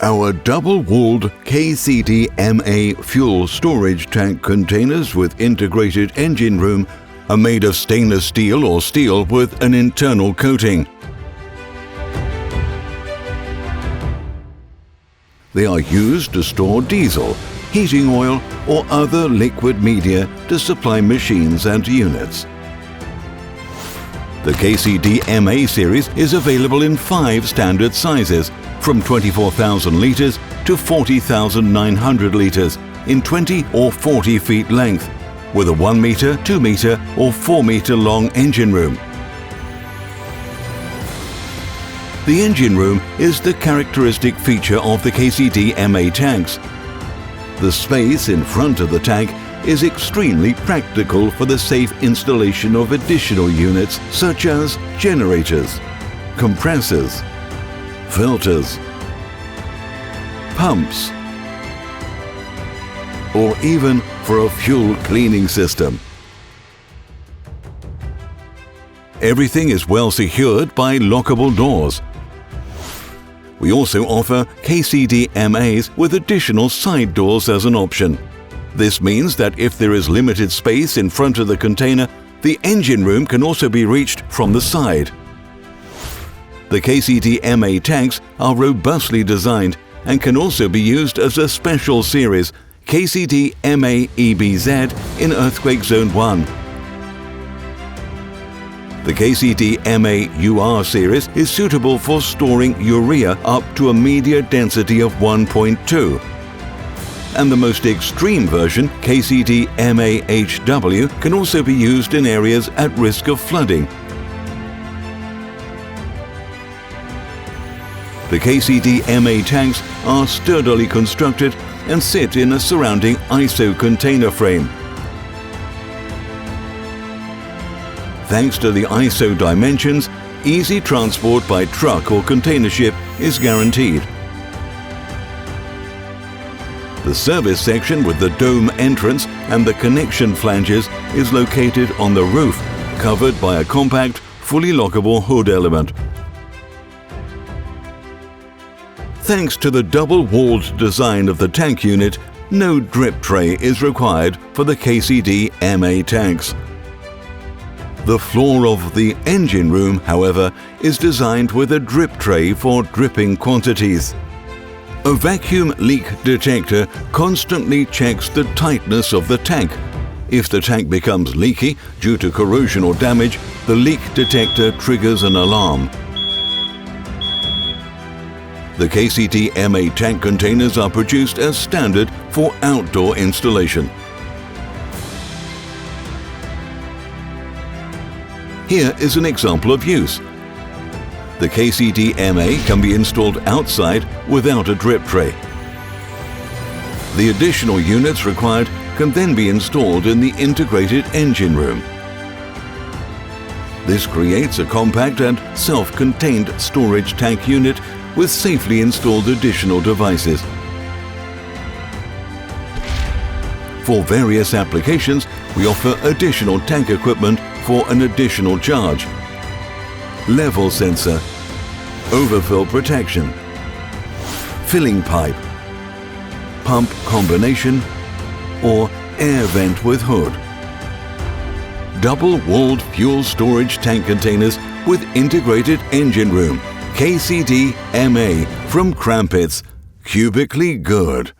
Our double-walled KCD-MA fuel storage tank containers with integrated engine room are made of stainless steel or steel with an internal coating. They are used to store diesel, heating oil or other liquid media to supply machines and units. The KCD-MA series is available in 5 standard sizes, from 24,000 litres to 40,900 litres, in 20 or 40 feet length, with a 1 metre, 2 metre or 4 metre long engine room. The engine room is the characteristic feature of the KCD-MA tanks. The space in front of the tank is extremely practical for the safe installation of additional units such as generators, compressors, filters, pumps, or even for a fuel cleaning system. Everything is well secured by lockable doors. We also offer KCD-MAs with additional side doors as an option. This means that if there is limited space in front of the container, the engine room can also be reached from the side. The KCD-MA tanks are robustly designed and can also be used as a special series, KCD-MA-EBZ in Earthquake Zone 1. The KCD-MA-UR series is suitable for storing urea up to a media density of 1.2. And the most extreme version, KCD-MA-HW, can also be used in areas at risk of flooding. The KCD-MA tanks are sturdily constructed and sit in a surrounding ISO container frame. Thanks to the ISO dimensions, easy transport by truck or container ship is guaranteed. The service section with the dome entrance and the connection flanges is located on the roof, covered by a compact, fully lockable hood element. Thanks to the double-walled design of the tank unit, no drip tray is required for the KCD-MA tanks. The floor of the engine room, however, is designed with a drip tray for dripping quantities. A vacuum leak detector constantly checks the tightness of the tank. If the tank becomes leaky due to corrosion or damage, the leak detector triggers an alarm. The KCD-MA tank containers are produced as standard for outdoor installation. Here is an example of use. The KCD-MA can be installed outside without a drip tray. The additional units required can then be installed in the integrated engine room. This creates a compact and self-contained storage tank unit with safely installed additional devices. For various applications, we offer additional tank equipment for an additional charge: level sensor, overfill protection, filling pipe, pump combination, or air vent with hood. Double-walled fuel storage tank containers with integrated engine room, KCD-MA from Krampitz, cubically good.